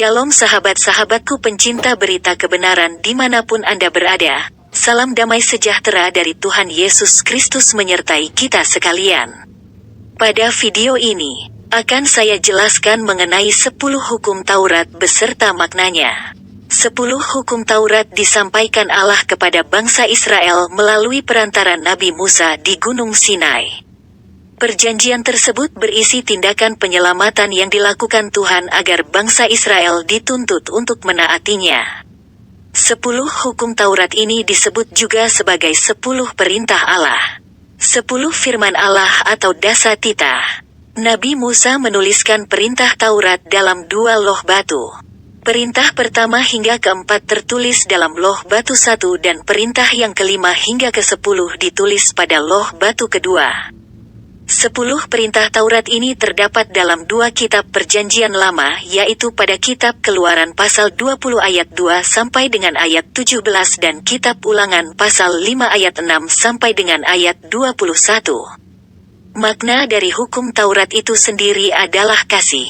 Shalom sahabat-sahabatku pencinta berita kebenaran dimanapun Anda berada. Salam damai sejahtera dari Tuhan Yesus Kristus menyertai kita sekalian. Pada video ini, akan saya jelaskan mengenai 10 hukum Taurat beserta maknanya. 10 hukum Taurat disampaikan Allah kepada bangsa Israel melalui perantara Nabi Musa di Gunung Sinai. Perjanjian tersebut berisi tindakan penyelamatan yang dilakukan Tuhan agar bangsa Israel dituntut untuk menaatinya. 10 hukum Taurat ini disebut juga sebagai 10 perintah Allah. 10 firman Allah atau dasatita. Nabi Musa menuliskan perintah Taurat dalam 2 loh batu. Perintah pertama hingga keempat tertulis dalam loh batu 1 dan perintah yang kelima hingga ke-10 ditulis pada loh batu kedua. 10 perintah Taurat ini terdapat dalam 2 kitab perjanjian lama, yaitu pada kitab Keluaran pasal 20 ayat 2 sampai dengan ayat 17 dan kitab Ulangan pasal 5 ayat 6 sampai dengan ayat 21. Makna dari hukum Taurat itu sendiri adalah kasih.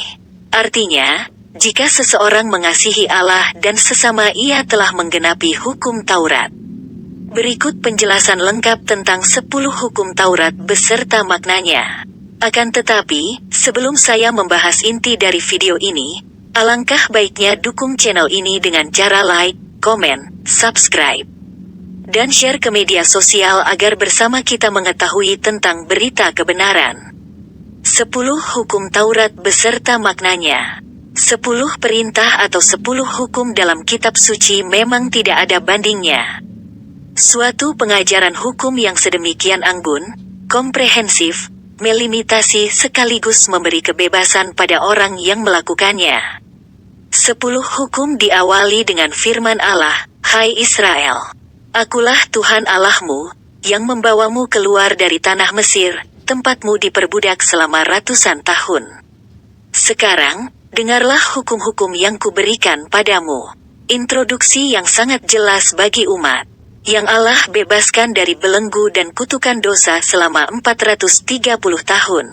Artinya, jika seseorang mengasihi Allah dan sesama ia telah menggenapi hukum Taurat. Berikut penjelasan lengkap tentang 10 hukum Taurat beserta maknanya. Akan tetapi, sebelum saya membahas inti dari video ini, alangkah baiknya dukung channel ini dengan cara like, komen, subscribe, dan share ke media sosial agar bersama kita mengetahui tentang berita kebenaran. 10 hukum Taurat beserta maknanya. 10 perintah atau 10 hukum dalam kitab suci memang tidak ada bandingnya. Suatu pengajaran hukum yang sedemikian anggun, komprehensif, melimitasi sekaligus memberi kebebasan pada orang yang melakukannya. 10 hukum diawali dengan firman Allah, "Hai Israel, Akulah Tuhan Allahmu, yang membawamu keluar dari tanah Mesir, tempatmu diperbudak selama ratusan tahun. Sekarang, dengarlah hukum-hukum yang kuberikan padamu." Introduksi yang sangat jelas bagi umat yang Allah bebaskan dari belenggu dan kutukan dosa selama 430 tahun.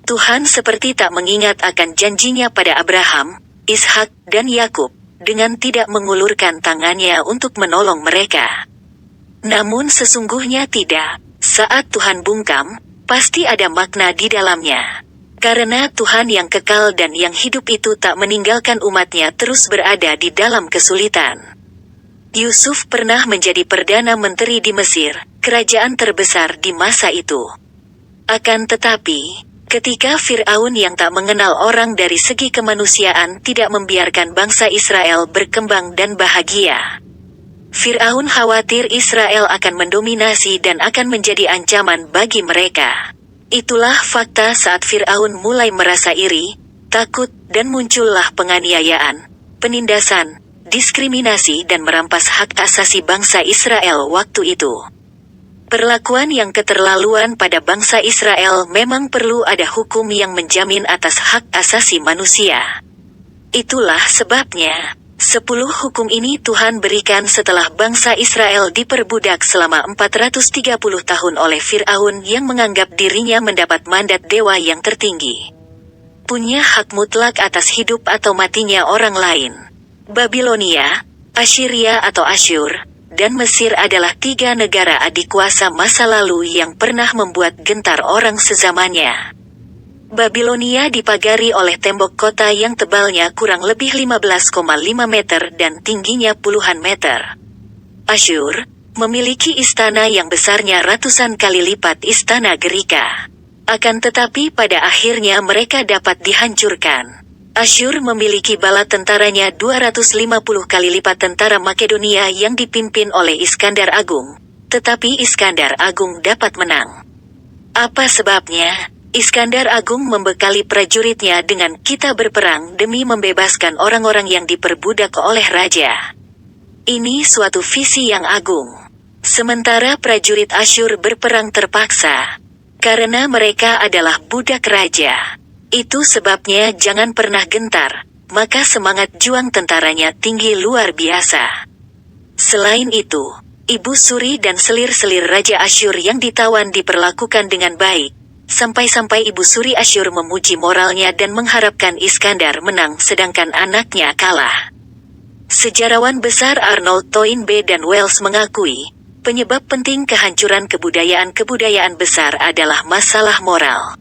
Tuhan seperti tak mengingat akan janjinya pada Abraham, Ishak, dan Yakub, dengan tidak mengulurkan tangannya untuk menolong mereka. Namun sesungguhnya tidak. Saat Tuhan bungkam, pasti ada makna di dalamnya. Karena Tuhan yang kekal dan yang hidup itu tak meninggalkan umatnya terus berada di dalam kesulitan. Yusuf pernah menjadi perdana menteri di Mesir, kerajaan terbesar di masa itu. Akan tetapi, ketika Fir'aun yang tak mengenal orang dari segi kemanusiaan tidak membiarkan bangsa Israel berkembang dan bahagia. Fir'aun khawatir Israel akan mendominasi dan akan menjadi ancaman bagi mereka. Itulah fakta saat Fir'aun mulai merasa iri, takut, dan muncullah penganiayaan, penindasan, diskriminasi dan merampas hak asasi bangsa Israel waktu itu. Perlakuan yang keterlaluan pada bangsa Israel memang perlu ada hukum yang menjamin atas hak asasi manusia. Itulah sebabnya, 10 hukum ini Tuhan berikan setelah bangsa Israel diperbudak selama 430 tahun oleh Fir'aun yang menganggap dirinya mendapat mandat dewa yang tertinggi. Punya hak mutlak atas hidup atau matinya orang lain. Babilonia, Assyria atau Asyur, dan Mesir adalah 3 negara adikuasa masa lalu yang pernah membuat gentar orang sezamannya. Babilonia dipagari oleh tembok kota yang tebalnya kurang lebih 15,5 meter dan tingginya puluhan meter. Asyur memiliki istana yang besarnya ratusan kali lipat istana Gerika. Akan tetapi pada akhirnya mereka dapat dihancurkan. Asyur memiliki bala tentaranya 250 kali lipat tentara Makedonia yang dipimpin oleh Iskandar Agung, tetapi Iskandar Agung dapat menang. Apa sebabnya? Iskandar Agung membekali prajuritnya dengan kita berperang demi membebaskan orang-orang yang diperbudak oleh raja. Ini suatu visi yang agung. Sementara prajurit Asyur berperang terpaksa, karena mereka adalah budak raja. Itu sebabnya jangan pernah gentar, maka semangat juang tentaranya tinggi luar biasa. Selain itu, ibu suri dan selir-selir Raja Asyur yang ditawan diperlakukan dengan baik, sampai-sampai Ibu Suri Asyur memuji moralnya dan mengharapkan Iskandar menang sedangkan anaknya kalah. Sejarawan besar Arnold Toynbee dan Wells mengakui, penyebab penting kehancuran kebudayaan-kebudayaan besar adalah masalah moral.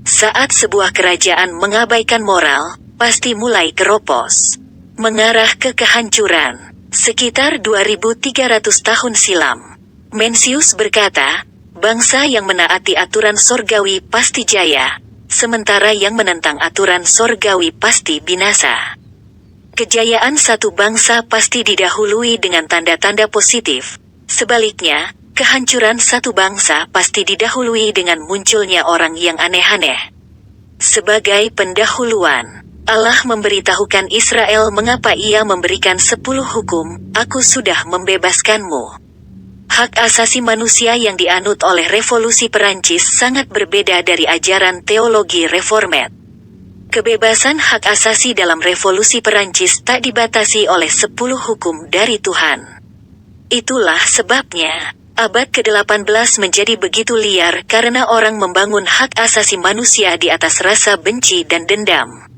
Saat sebuah kerajaan mengabaikan moral, pasti mulai keropos, mengarah ke kehancuran. Sekitar 2300 tahun silam, Mencius berkata, bangsa yang menaati aturan sorgawi pasti jaya, sementara yang menentang aturan sorgawi pasti binasa. Kejayaan satu bangsa pasti didahului dengan tanda-tanda positif. Sebaliknya, kehancuran satu bangsa pasti didahului dengan munculnya orang yang aneh-aneh. Sebagai pendahuluan, Allah memberitahukan Israel mengapa Ia memberikan 10 hukum, "Aku sudah membebaskanmu." Hak asasi manusia yang dianut oleh Revolusi Perancis sangat berbeda dari ajaran teologi reformat. Kebebasan hak asasi dalam Revolusi Perancis tak dibatasi oleh 10 hukum dari Tuhan. Itulah sebabnya, abad ke-18 menjadi begitu liar karena orang membangun hak asasi manusia di atas rasa benci dan dendam.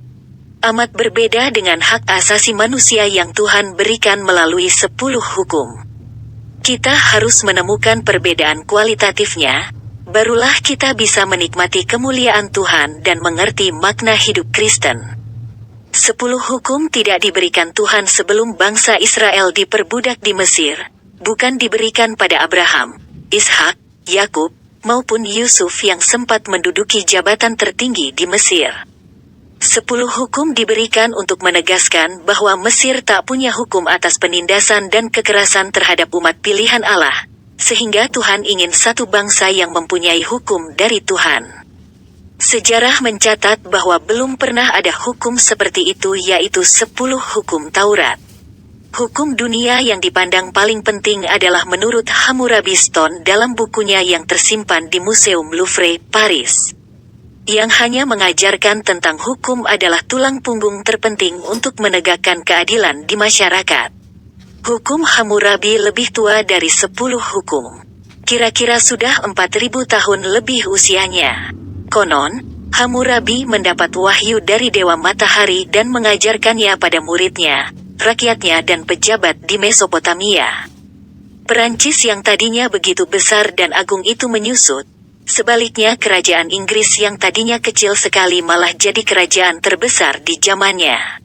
Amat berbeda dengan hak asasi manusia yang Tuhan berikan melalui 10 hukum. Kita harus menemukan perbedaan kualitatifnya, barulah kita bisa menikmati kemuliaan Tuhan dan mengerti makna hidup Kristen. 10 hukum tidak diberikan Tuhan sebelum bangsa Israel diperbudak di Mesir, bukan diberikan pada Abraham, Ishak, Yakub, maupun Yusuf yang sempat menduduki jabatan tertinggi di Mesir. 10 hukum diberikan untuk menegaskan bahwa Mesir tak punya hukum atas penindasan dan kekerasan terhadap umat pilihan Allah, sehingga Tuhan ingin satu bangsa yang mempunyai hukum dari Tuhan. Sejarah mencatat bahwa belum pernah ada hukum seperti itu, yaitu 10 hukum Taurat. Hukum dunia yang dipandang paling penting adalah menurut Hammurabi Stone dalam bukunya yang tersimpan di Museum Louvre, Paris. Yang hanya mengajarkan tentang hukum adalah tulang punggung terpenting untuk menegakkan keadilan di masyarakat. Hukum Hammurabi lebih tua dari 10 hukum. Kira-kira sudah 4000 tahun lebih usianya. Konon, Hammurabi mendapat wahyu dari Dewa Matahari dan mengajarkannya pada muridnya, rakyatnya dan pejabat di Mesopotamia. Perancis yang tadinya begitu besar dan agung itu menyusut. Sebaliknya kerajaan Inggris yang tadinya kecil sekali malah jadi kerajaan terbesar di zamannya.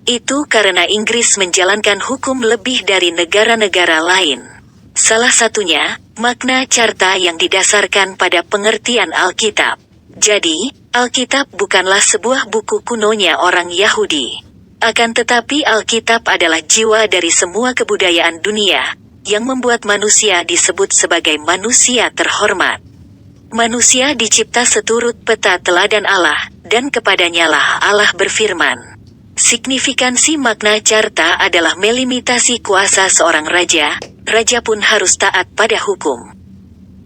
Itu karena Inggris menjalankan hukum lebih dari negara-negara lain. Salah satunya, Magna Carta yang didasarkan pada pengertian Alkitab. Jadi, Alkitab bukanlah sebuah buku kunonya orang Yahudi. Akan tetapi Alkitab adalah jiwa dari semua kebudayaan dunia, yang membuat manusia disebut sebagai manusia terhormat. Manusia dicipta seturut peta teladan Allah, dan kepadanyalah Allah berfirman. Signifikansi Magna Carta adalah melimitasi kuasa seorang raja, raja pun harus taat pada hukum.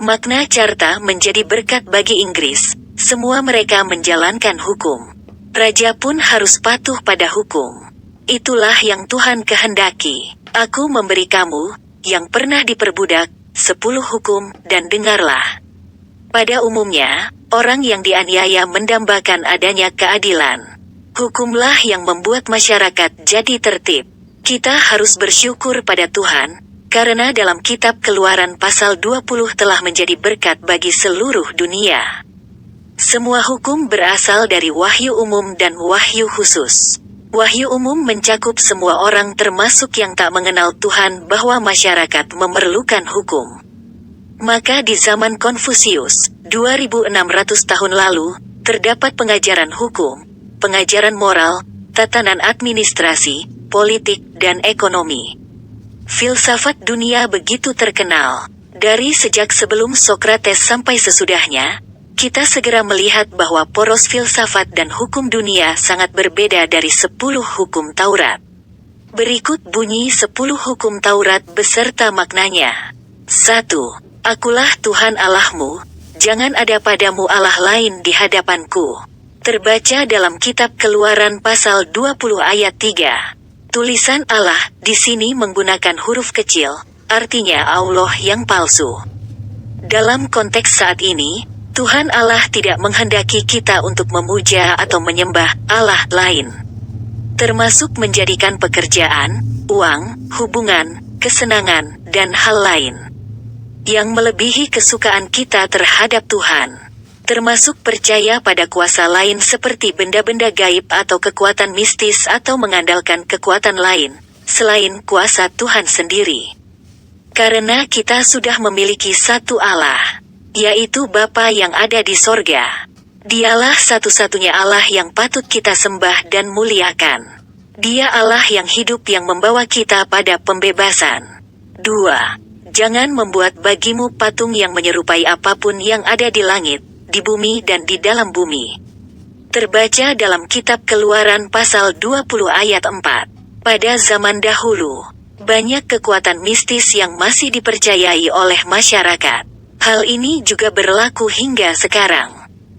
Magna Carta menjadi berkat bagi Inggris, semua mereka menjalankan hukum. Raja pun harus patuh pada hukum. Itulah yang Tuhan kehendaki. Aku memberi kamu, yang pernah diperbudak, 10 hukum, dan dengarlah. Pada umumnya, orang yang dianiaya mendambakan adanya keadilan. Hukumlah yang membuat masyarakat jadi tertib. Kita harus bersyukur pada Tuhan, karena dalam kitab Keluaran pasal 20 telah menjadi berkat bagi seluruh dunia. Semua hukum berasal dari wahyu umum dan wahyu khusus. Wahyu umum mencakup semua orang termasuk yang tak mengenal Tuhan bahwa masyarakat memerlukan hukum. Maka di zaman Konfusius, 2600 tahun lalu, terdapat pengajaran hukum, pengajaran moral, tatanan administrasi, politik, dan ekonomi. Filsafat dunia begitu terkenal. Dari sejak sebelum Sokrates sampai sesudahnya, kita segera melihat bahwa poros filsafat dan hukum dunia sangat berbeda dari 10 hukum Taurat. Berikut bunyi 10 hukum Taurat beserta maknanya. 1. Akulah Tuhan Allahmu, jangan ada padamu Allah lain di hadapanku. Terbaca dalam kitab Keluaran pasal 20 ayat 3. Tulisan Allah di sini menggunakan huruf kecil, artinya Allah yang palsu. Dalam konteks saat ini, Tuhan Allah tidak menghendaki kita untuk memuja atau menyembah Allah lain, termasuk menjadikan pekerjaan, uang, hubungan, kesenangan, dan hal lain yang melebihi kesukaan kita terhadap Tuhan, termasuk percaya pada kuasa lain seperti benda-benda gaib atau kekuatan mistis atau mengandalkan kekuatan lain selain kuasa Tuhan sendiri. Karena kita sudah memiliki satu Allah, yaitu Bapa yang ada di sorga. Dialah satu-satunya Allah yang patut kita sembah dan muliakan. Dia Allah yang hidup yang membawa kita pada pembebasan. 2. Jangan membuat bagimu patung yang menyerupai apapun yang ada di langit, di bumi dan di dalam bumi. Terbaca dalam kitab Keluaran pasal 20 ayat 4. Pada zaman dahulu, banyak kekuatan mistis yang masih dipercayai oleh masyarakat. Hal ini juga berlaku hingga sekarang.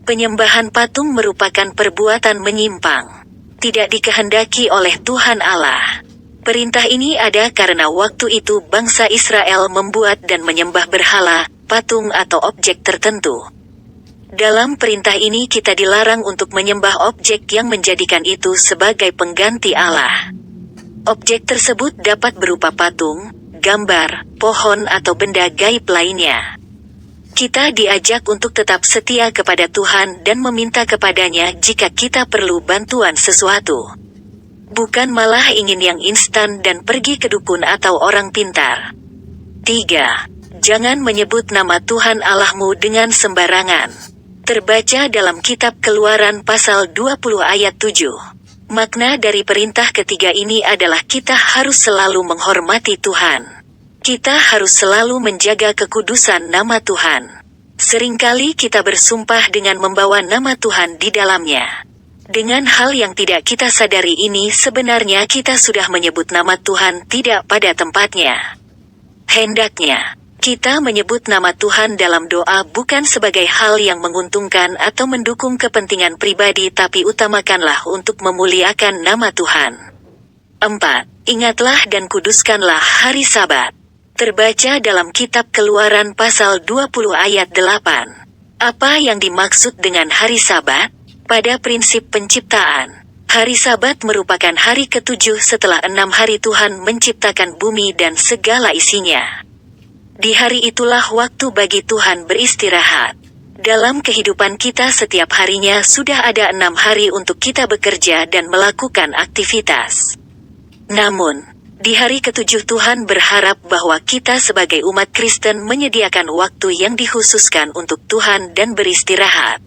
Penyembahan patung merupakan perbuatan menyimpang, tidak dikehendaki oleh Tuhan Allah. Perintah ini ada karena waktu itu bangsa Israel membuat dan menyembah berhala, patung atau objek tertentu. Dalam perintah ini kita dilarang untuk menyembah objek yang menjadikan itu sebagai pengganti Allah. Objek tersebut dapat berupa patung, gambar, pohon atau benda gaib lainnya. Kita diajak untuk tetap setia kepada Tuhan dan meminta kepadanya jika kita perlu bantuan sesuatu. Bukan malah ingin yang instan dan pergi ke dukun atau orang pintar. 3. Jangan menyebut nama Tuhan Allahmu dengan sembarangan. Terbaca dalam kitab Keluaran pasal 20 ayat 7. Makna dari perintah ketiga ini adalah kita harus selalu menghormati Tuhan. Kita harus selalu menjaga kekudusan nama Tuhan. Seringkali kita bersumpah dengan membawa nama Tuhan di dalamnya. Dengan hal yang tidak kita sadari ini sebenarnya kita sudah menyebut nama Tuhan tidak pada tempatnya. Hendaknya kita menyebut nama Tuhan dalam doa bukan sebagai hal yang menguntungkan atau mendukung kepentingan pribadi, tapi utamakanlah untuk memuliakan nama Tuhan. 4. Ingatlah dan kuduskanlah hari Sabat. Terbaca dalam kitab Keluaran pasal 20 ayat 8. Apa yang dimaksud dengan hari Sabat? Pada prinsip penciptaan, hari Sabat merupakan hari ke-7 setelah 6 hari Tuhan menciptakan bumi dan segala isinya. Di hari itulah waktu bagi Tuhan beristirahat. Dalam kehidupan kita setiap harinya sudah ada 6 hari untuk kita bekerja dan melakukan aktivitas. Namun, di hari ke-7 Tuhan berharap bahwa kita sebagai umat Kristen menyediakan waktu yang dikhususkan untuk Tuhan dan beristirahat.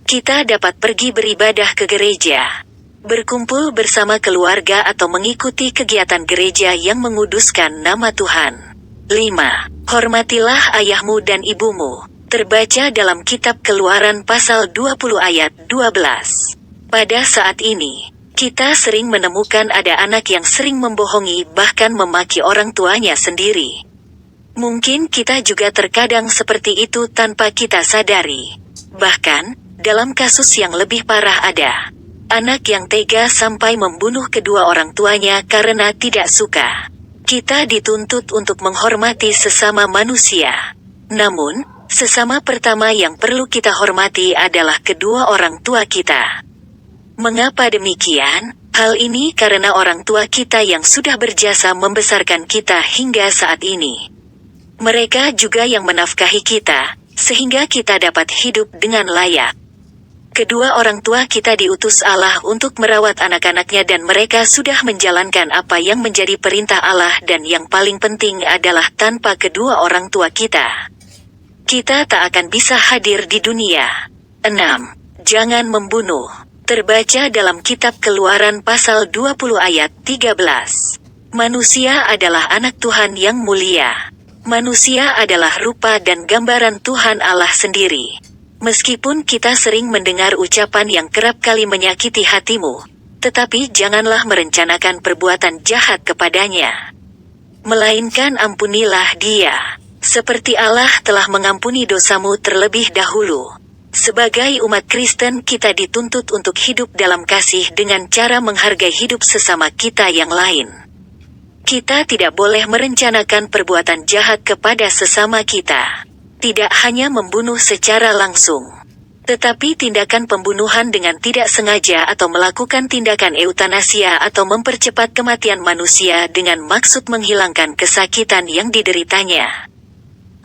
Kita dapat pergi beribadah ke gereja, berkumpul bersama keluarga atau mengikuti kegiatan gereja yang menguduskan nama Tuhan. 5. Hormatilah ayahmu dan ibumu. Terbaca dalam kitab Keluaran pasal 20 ayat 12. Pada saat ini, kita sering menemukan ada anak yang sering membohongi bahkan memaki orang tuanya sendiri. Mungkin kita juga terkadang seperti itu tanpa kita sadari. Bahkan, dalam kasus yang lebih parah ada anak yang tega sampai membunuh kedua orang tuanya karena tidak suka. Kita dituntut untuk menghormati sesama manusia. Namun, sesama pertama yang perlu kita hormati adalah kedua orang tua kita. Mengapa demikian? Hal ini karena orang tua kita yang sudah berjasa membesarkan kita hingga saat ini. Mereka juga yang menafkahi kita, sehingga kita dapat hidup dengan layak. Kedua orang tua kita diutus Allah untuk merawat anak-anaknya dan mereka sudah menjalankan apa yang menjadi perintah Allah, dan yang paling penting adalah tanpa kedua orang tua kita, kita tak akan bisa hadir di dunia. 6. Jangan membunuh. Terbaca dalam kitab Keluaran pasal 20 ayat 13. Manusia adalah anak Tuhan yang mulia. Manusia adalah rupa dan gambaran Tuhan Allah sendiri. Meskipun kita sering mendengar ucapan yang kerap kali menyakiti hatimu, tetapi janganlah merencanakan perbuatan jahat kepadanya. Melainkan ampunilah dia, seperti Allah telah mengampuni dosamu terlebih dahulu. Sebagai umat Kristen kita dituntut untuk hidup dalam kasih dengan cara menghargai hidup sesama kita yang lain. Kita tidak boleh merencanakan perbuatan jahat kepada sesama kita. Tidak hanya membunuh secara langsung, tetapi tindakan pembunuhan dengan tidak sengaja atau melakukan tindakan eutanasia atau mempercepat kematian manusia dengan maksud menghilangkan kesakitan yang dideritanya.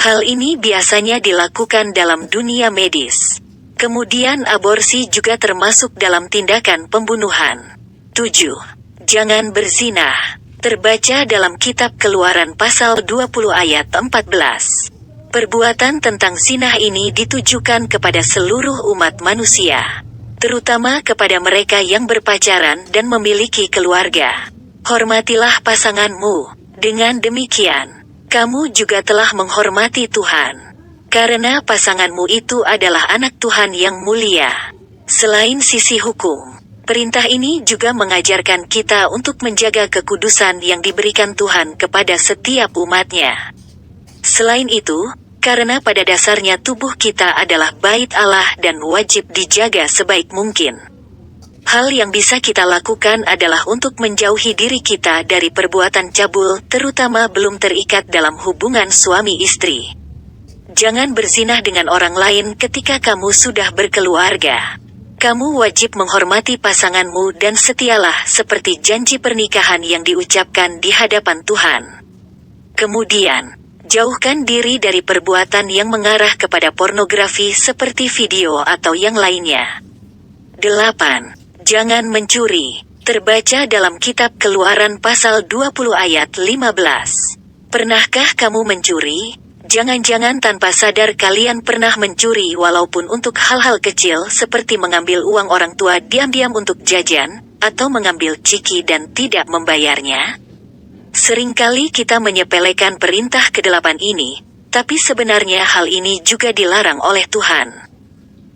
Hal ini biasanya dilakukan dalam dunia medis. Kemudian aborsi juga termasuk dalam tindakan pembunuhan. 7. Jangan berzina. Terbaca dalam Kitab Keluaran pasal 20 ayat 14. Perbuatan tentang zina ini ditujukan kepada seluruh umat manusia, terutama kepada mereka yang berpacaran dan memiliki keluarga. Hormatilah pasanganmu. Dengan demikian, kamu juga telah menghormati Tuhan, karena pasanganmu itu adalah anak Tuhan yang mulia. Selain sisi hukum, perintah ini juga mengajarkan kita untuk menjaga kekudusan yang diberikan Tuhan kepada setiap umatnya. Selain itu, karena pada dasarnya tubuh kita adalah bait Allah dan wajib dijaga sebaik mungkin. Hal yang bisa kita lakukan adalah untuk menjauhi diri kita dari perbuatan cabul, terutama belum terikat dalam hubungan suami istri. Jangan berzinah dengan orang lain ketika kamu sudah berkeluarga. Kamu wajib menghormati pasanganmu dan setialah seperti janji pernikahan yang diucapkan di hadapan Tuhan. Kemudian, jauhkan diri dari perbuatan yang mengarah kepada pornografi seperti video atau yang lainnya. 8. Jangan mencuri. Terbaca dalam Kitab Keluaran pasal 20 ayat 15. Pernahkah kamu mencuri? Jangan-jangan tanpa sadar kalian pernah mencuri walaupun untuk hal-hal kecil seperti mengambil uang orang tua diam-diam untuk jajan, atau mengambil ciki dan tidak membayarnya. Seringkali kita menyepelekan perintah ke-8 ini, tapi sebenarnya hal ini juga dilarang oleh Tuhan.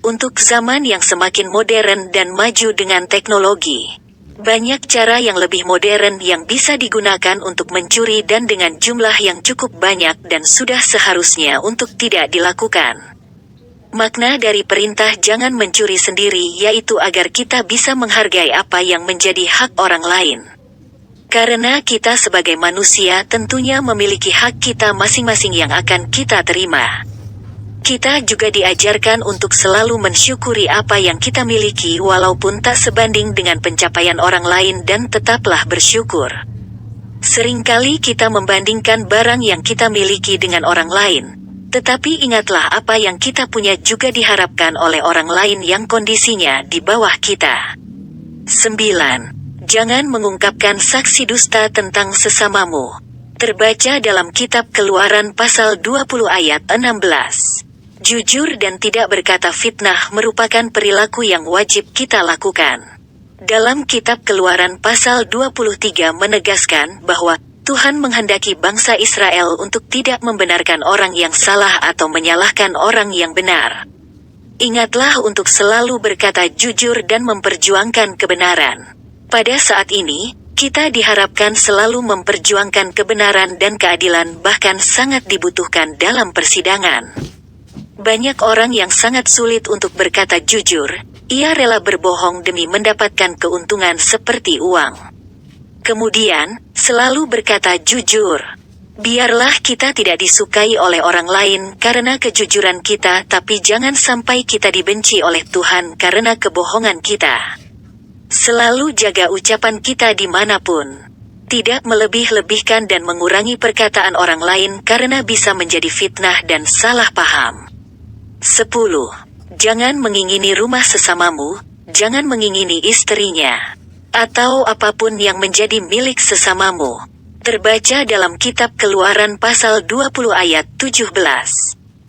Untuk zaman yang semakin modern dan maju dengan teknologi, banyak cara yang lebih modern yang bisa digunakan untuk mencuri dan dengan jumlah yang cukup banyak dan sudah seharusnya untuk tidak dilakukan. Makna dari perintah jangan mencuri sendiri yaitu agar kita bisa menghargai apa yang menjadi hak orang lain. Karena kita sebagai manusia tentunya memiliki hak kita masing-masing yang akan kita terima. Kita juga diajarkan untuk selalu mensyukuri apa yang kita miliki walaupun tak sebanding dengan pencapaian orang lain dan tetaplah bersyukur. Seringkali kita membandingkan barang yang kita miliki dengan orang lain, tetapi ingatlah apa yang kita punya juga diharapkan oleh orang lain yang kondisinya di bawah kita. 9. Jangan mengungkapkan saksi dusta tentang sesamamu. Terbaca dalam Kitab Keluaran pasal 20 ayat 16. Jujur dan tidak berkata fitnah merupakan perilaku yang wajib kita lakukan. Dalam Kitab Keluaran pasal 23 menegaskan bahwa Tuhan menghendaki bangsa Israel untuk tidak membenarkan orang yang salah atau menyalahkan orang yang benar. Ingatlah untuk selalu berkata jujur dan memperjuangkan kebenaran. Pada saat ini, kita diharapkan selalu memperjuangkan kebenaran dan keadilan bahkan sangat dibutuhkan dalam persidangan. Banyak orang yang sangat sulit untuk berkata jujur, ia rela berbohong demi mendapatkan keuntungan seperti uang. Kemudian, selalu berkata jujur. Biarlah kita tidak disukai oleh orang lain karena kejujuran kita, tapi jangan sampai kita dibenci oleh Tuhan karena kebohongan kita. Selalu jaga ucapan kita dimanapun. Tidak melebih-lebihkan dan mengurangi perkataan orang lain karena bisa menjadi fitnah dan salah paham. 10. Jangan mengingini rumah sesamamu, jangan mengingini istrinya, atau apapun yang menjadi milik sesamamu. Terbaca dalam Kitab Keluaran pasal 20 ayat 17.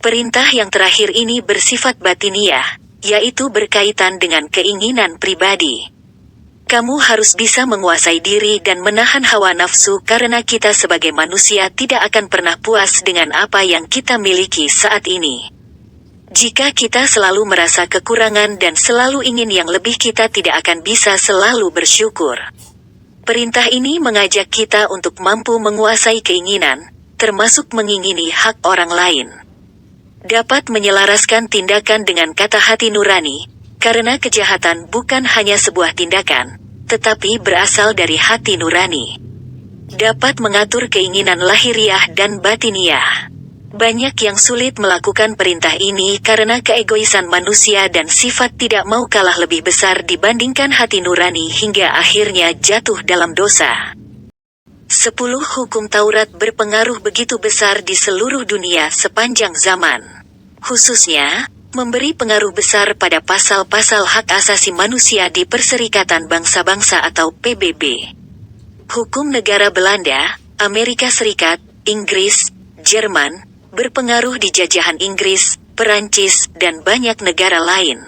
Perintah yang terakhir ini bersifat batiniah, yaitu berkaitan dengan keinginan pribadi. Kamu harus bisa menguasai diri dan menahan hawa nafsu karena kita sebagai manusia tidak akan pernah puas dengan apa yang kita miliki saat ini. Jika kita selalu merasa kekurangan dan selalu ingin yang lebih, kita tidak akan bisa selalu bersyukur. Perintah ini mengajak kita untuk mampu menguasai keinginan, termasuk mengingini hak orang lain. Dapat menyelaraskan tindakan dengan kata hati nurani, karena kejahatan bukan hanya sebuah tindakan, tetapi berasal dari hati nurani. Dapat mengatur keinginan lahiriah dan batiniah. Banyak yang sulit melakukan perintah ini karena keegoisan manusia dan sifat tidak mau kalah lebih besar dibandingkan hati nurani hingga akhirnya jatuh dalam dosa. 10 hukum Taurat berpengaruh begitu besar di seluruh dunia sepanjang zaman. Khususnya, memberi pengaruh besar pada pasal-pasal hak asasi manusia di Perserikatan Bangsa-Bangsa atau PBB. Hukum negara Belanda, Amerika Serikat, Inggris, Jerman, berpengaruh di jajahan Inggris, Perancis, dan banyak negara lain.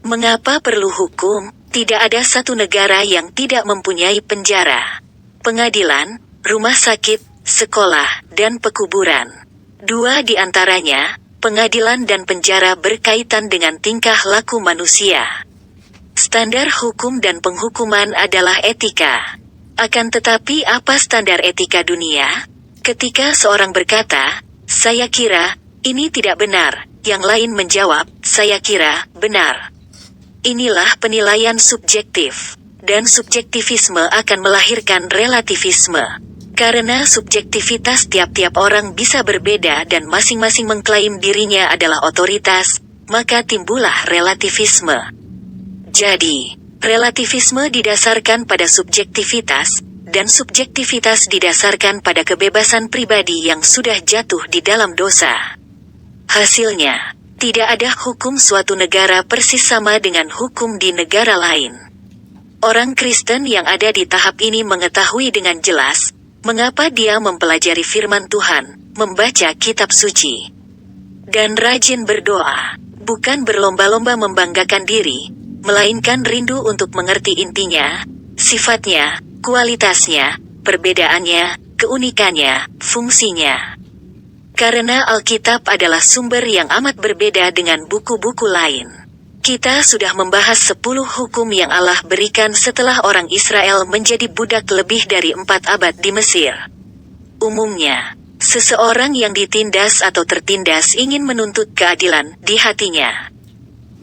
Mengapa perlu hukum? Tidak ada satu negara yang tidak mempunyai penjara, pengadilan, rumah sakit, sekolah, dan pekuburan. 2 di antaranya, pengadilan dan penjara berkaitan dengan tingkah laku manusia. Standar hukum dan penghukuman adalah etika. Akan tetapi apa standar etika dunia? Ketika seorang berkata, "Saya kira, ini tidak benar," yang lain menjawab, "Saya kira, benar." Inilah penilaian subjektif. Dan subjektivisme akan melahirkan relativisme. Karena subjektivitas tiap-tiap orang bisa berbeda dan masing-masing mengklaim dirinya adalah otoritas, maka timbullah relativisme. Jadi, relativisme didasarkan pada subjektivitas, dan subjektivitas didasarkan pada kebebasan pribadi yang sudah jatuh di dalam dosa. Hasilnya, tidak ada hukum suatu negara persis sama dengan hukum di negara lain. Orang Kristen yang ada di tahap ini mengetahui dengan jelas, mengapa dia mempelajari firman Tuhan, membaca kitab suci, dan rajin berdoa, bukan berlomba-lomba membanggakan diri, melainkan rindu untuk mengerti intinya, sifatnya, kualitasnya, perbedaannya, keunikannya, fungsinya. Karena Alkitab adalah sumber yang amat berbeda dengan buku-buku lain. Kita sudah membahas 10 hukum yang Allah berikan setelah orang Israel menjadi budak lebih dari 4 abad di Mesir. Umumnya, seseorang yang ditindas atau tertindas ingin menuntut keadilan di hatinya.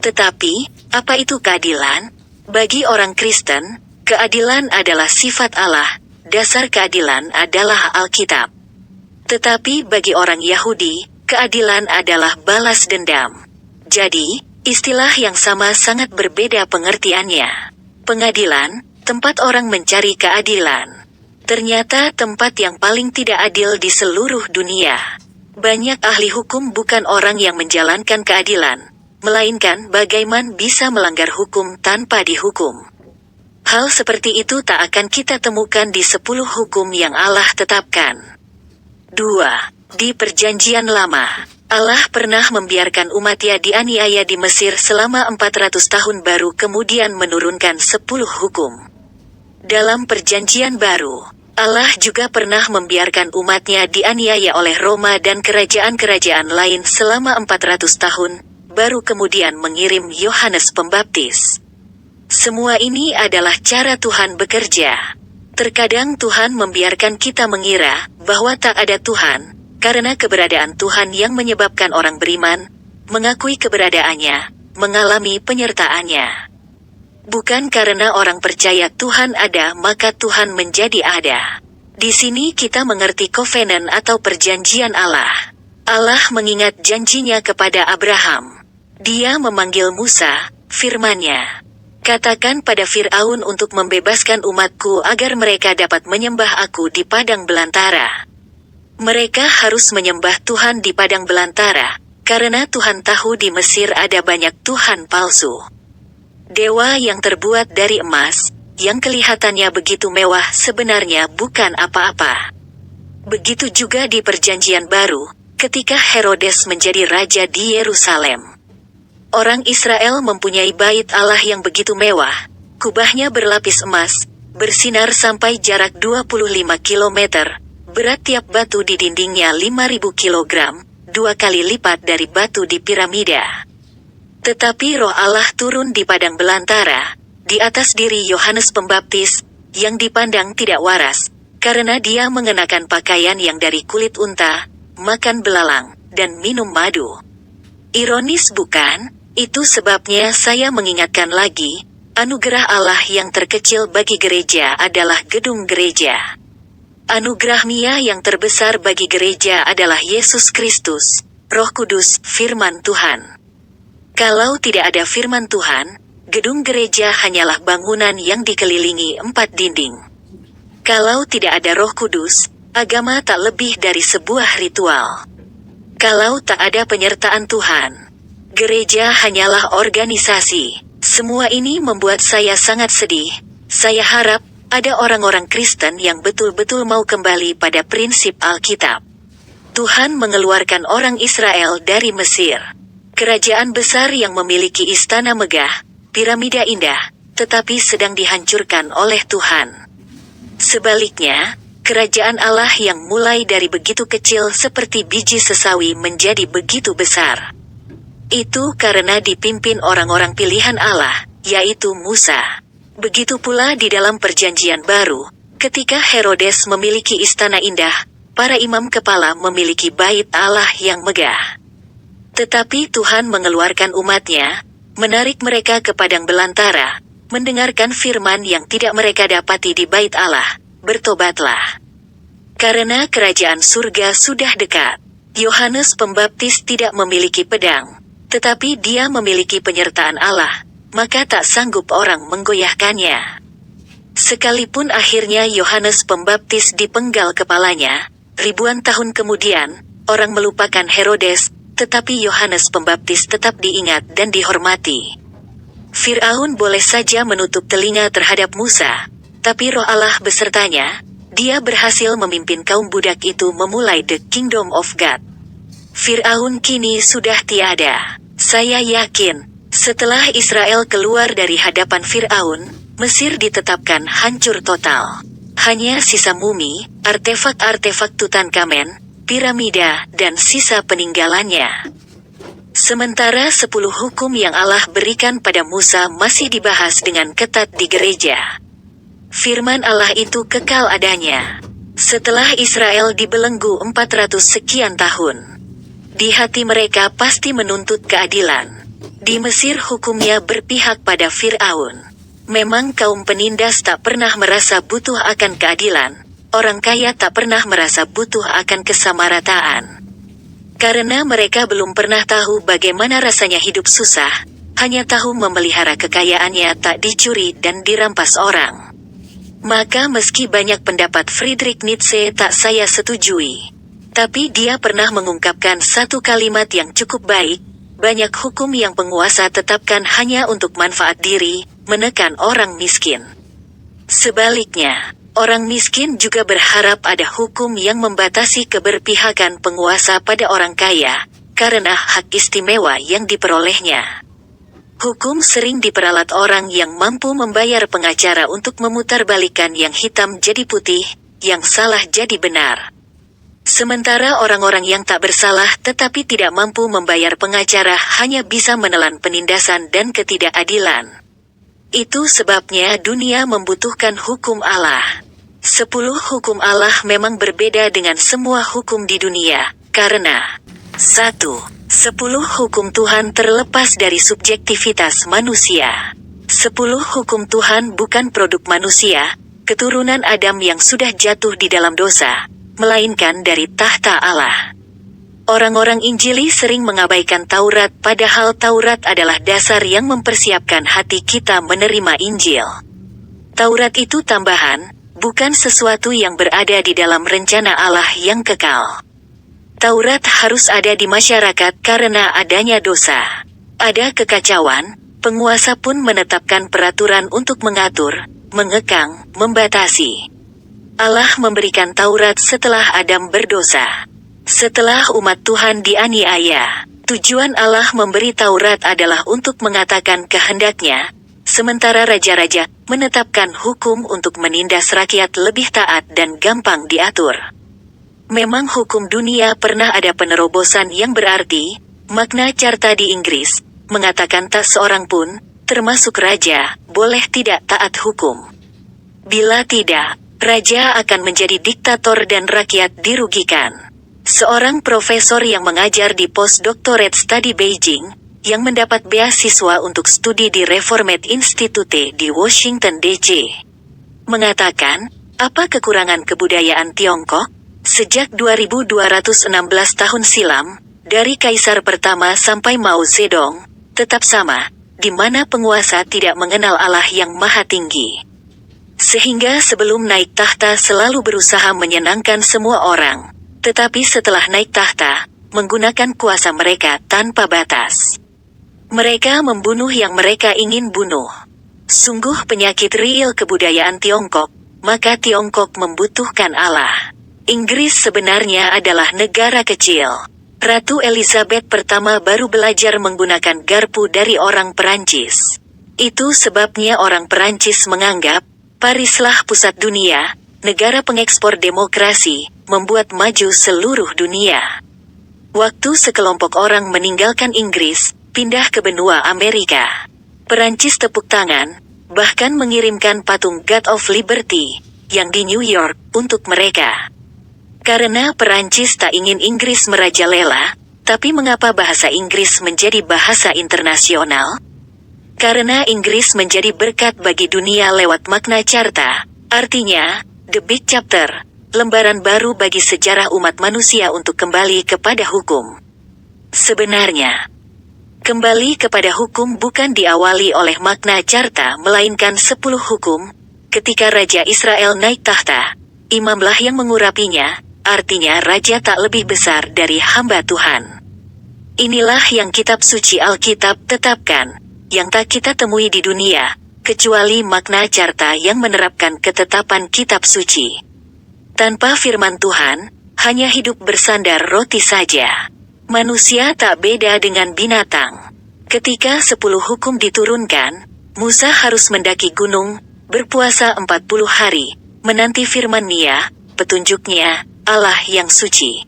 Tetapi, apa itu keadilan? Bagi orang Kristen, keadilan adalah sifat Allah, dasar keadilan adalah Alkitab. Tetapi bagi orang Yahudi, keadilan adalah balas dendam. Jadi, istilah yang sama sangat berbeda pengertiannya. Pengadilan, tempat orang mencari keadilan. Ternyata tempat yang paling tidak adil di seluruh dunia. Banyak ahli hukum bukan orang yang menjalankan keadilan, melainkan bagaimana bisa melanggar hukum tanpa dihukum. Hal seperti itu tak akan kita temukan di 10 hukum yang Allah tetapkan. 2. Di Perjanjian Lama, Allah pernah membiarkan umatnya dianiaya di Mesir selama 400 tahun baru kemudian menurunkan 10 hukum. Dalam Perjanjian Baru, Allah juga pernah membiarkan umatnya dianiaya oleh Roma dan kerajaan-kerajaan lain selama 400 tahun, baru kemudian mengirim Yohanes Pembaptis. Semua ini adalah cara Tuhan bekerja. Terkadang Tuhan membiarkan kita mengira bahwa tak ada Tuhan, karena keberadaan Tuhan yang menyebabkan orang beriman, mengakui keberadaannya, mengalami penyertaannya. Bukan karena orang percaya Tuhan ada maka Tuhan menjadi ada. Di sini kita mengerti covenant atau perjanjian Allah. Allah mengingat janjinya kepada Abraham. Dia memanggil Musa, firman-Nya, "Katakan pada Fir'aun untuk membebaskan umatku agar mereka dapat menyembah aku di padang belantara." Mereka harus menyembah Tuhan di padang belantara, karena Tuhan tahu di Mesir ada banyak tuhan palsu. Dewa yang terbuat dari emas, yang kelihatannya begitu mewah sebenarnya bukan apa-apa. Begitu juga di Perjanjian Baru, ketika Herodes menjadi raja di Yerusalem. Orang Israel mempunyai bait Allah yang begitu mewah, kubahnya berlapis emas, bersinar sampai jarak 25 kilometer, berat tiap batu di dindingnya 5.000 kilogram, 2 kali lipat dari batu di piramida. Tetapi roh Allah turun di padang belantara, di atas diri Yohanes Pembaptis, yang dipandang tidak waras, karena dia mengenakan pakaian yang dari kulit unta, makan belalang, dan minum madu. Ironis bukan? Itu sebabnya saya mengingatkan lagi, anugerah Allah yang terkecil bagi gereja adalah gedung gereja. Anugerah yang terbesar bagi gereja adalah Yesus Kristus, Roh Kudus, firman Tuhan. Kalau tidak ada firman Tuhan, gedung gereja hanyalah bangunan yang dikelilingi 4 dinding. Kalau tidak ada Roh Kudus, agama tak lebih dari sebuah ritual. Kalau tak ada penyertaan Tuhan, gereja hanyalah organisasi. Semua ini membuat saya sangat sedih. Saya harap ada orang-orang Kristen yang betul-betul mau kembali pada prinsip Alkitab. Tuhan mengeluarkan orang Israel dari Mesir. Kerajaan besar yang memiliki istana megah, piramida indah, tetapi sedang dihancurkan oleh Tuhan. Sebaliknya, kerajaan Allah yang mulai dari begitu kecil seperti biji sesawi menjadi begitu besar. Itu karena dipimpin orang-orang pilihan Allah, yaitu Musa. Begitu pula di dalam Perjanjian Baru, ketika Herodes memiliki istana indah, para imam kepala memiliki bait Allah yang megah. Tetapi Tuhan mengeluarkan umat-Nya, menarik mereka ke padang belantara, mendengarkan firman yang tidak mereka dapati di bait Allah, bertobatlah. Karena kerajaan surga sudah dekat. Yohanes Pembaptis tidak memiliki pedang, tetapi dia memiliki penyertaan Allah, maka tak sanggup orang menggoyahkannya. Sekalipun akhirnya Yohanes Pembaptis dipenggal kepalanya, ribuan tahun kemudian, orang melupakan Herodes, tetapi Yohanes Pembaptis tetap diingat dan dihormati. Firaun boleh saja menutup telinga terhadap Musa, tapi Roh Allah besertanya, dia berhasil memimpin kaum budak itu memulai the kingdom of God. Firaun kini sudah tiada. Saya yakin, setelah Israel keluar dari hadapan Firaun, Mesir ditetapkan hancur total. Hanya sisa mumi, artefak-artefak Tutankhamen, piramida, dan sisa peninggalannya. Sementara 10 hukum yang Allah berikan pada Musa masih dibahas dengan ketat di gereja. Firman Allah itu kekal adanya. Setelah Israel dibelenggu 400 sekian tahun, di hati mereka pasti menuntut keadilan. Di Mesir hukumnya berpihak pada Firaun. Memang kaum penindas tak pernah merasa butuh akan keadilan, orang kaya tak pernah merasa butuh akan kesamarataan. Karena mereka belum pernah tahu bagaimana rasanya hidup susah, hanya tahu memelihara kekayaannya tak dicuri dan dirampas orang. Maka meski banyak pendapat Friedrich Nietzsche tak saya setujui, tapi dia pernah mengungkapkan satu kalimat yang cukup baik, banyak hukum yang penguasa tetapkan hanya untuk manfaat diri, menekan orang miskin. Sebaliknya, orang miskin juga berharap ada hukum yang membatasi keberpihakan penguasa pada orang kaya, karena hak istimewa yang diperolehnya. Hukum sering diperalat orang yang mampu membayar pengacara untuk memutarbalikkan yang hitam jadi putih, yang salah jadi benar. Sementara orang-orang yang tak bersalah tetapi tidak mampu membayar pengacara hanya bisa menelan penindasan dan ketidakadilan. Itu sebabnya dunia membutuhkan hukum Allah. 10 hukum Allah memang berbeda dengan semua hukum di dunia, karena 1. 10 hukum Tuhan terlepas dari subjektivitas manusia. 10 hukum Tuhan bukan produk manusia, keturunan Adam yang sudah jatuh di dalam dosa, melainkan dari tahta Allah. Orang-orang Injili sering mengabaikan Taurat padahal Taurat adalah dasar yang mempersiapkan hati kita menerima Injil. Taurat itu tambahan, bukan sesuatu yang berada di dalam rencana Allah yang kekal. Taurat harus ada di masyarakat karena adanya dosa. Ada kekacauan, penguasa pun menetapkan peraturan untuk mengatur, mengekang, membatasi. Allah memberikan Taurat setelah Adam berdosa. Setelah umat Tuhan dianiaya, tujuan Allah memberi Taurat adalah untuk mengatakan kehendaknya, sementara raja-raja menetapkan hukum untuk menindas rakyat lebih taat dan gampang diatur. Memang hukum dunia pernah ada penerobosan yang berarti, Magna Carta di Inggris, mengatakan tak seorang pun, termasuk raja, boleh tidak taat hukum. Bila tidak, raja akan menjadi diktator dan rakyat dirugikan. Seorang profesor yang mengajar di Postdoctorate Study Beijing, yang mendapat beasiswa untuk studi di Reformed Institute di Washington DC, mengatakan, Apa kekurangan kebudayaan Tiongkok? Sejak 2216 tahun silam, dari Kaisar pertama sampai Mao Zedong, tetap sama, di mana penguasa tidak mengenal Allah yang maha tinggi. Sehingga sebelum naik tahta selalu berusaha menyenangkan semua orang, tetapi setelah naik tahta, menggunakan kuasa mereka tanpa batas. Mereka membunuh yang mereka ingin bunuh. Sungguh penyakit real kebudayaan Tiongkok, maka Tiongkok membutuhkan Allah. Inggris sebenarnya adalah negara kecil. Ratu Elizabeth pertama baru belajar menggunakan garpu dari orang Perancis. Itu sebabnya orang Perancis menganggap, Parislah pusat dunia, negara pengekspor demokrasi, membuat maju seluruh dunia. Waktu sekelompok orang meninggalkan Inggris, pindah ke benua Amerika. Perancis tepuk tangan, bahkan mengirimkan patung God of Liberty, yang di New York, untuk mereka. Karena Perancis tak ingin Inggris merajalela, tapi mengapa bahasa Inggris menjadi bahasa internasional? Karena Inggris menjadi berkat bagi dunia lewat makna carta, artinya, The Big Chapter, lembaran baru bagi sejarah umat manusia untuk kembali kepada hukum. Sebenarnya, kembali kepada hukum bukan diawali oleh makna carta melainkan 10 hukum. Ketika Raja Israel naik tahta, imamlah yang mengurapinya, artinya raja tak lebih besar dari hamba Tuhan. Inilah yang kitab suci Alkitab tetapkan, yang tak kita temui di dunia, kecuali makna carta yang menerapkan ketetapan kitab suci. Tanpa firman Tuhan, hanya hidup bersandar roti saja. Manusia tak beda dengan binatang. Ketika 10 hukum diturunkan, Musa harus mendaki gunung, berpuasa 40 hari, menanti firman-Nya, petunjuknya, Allah yang suci.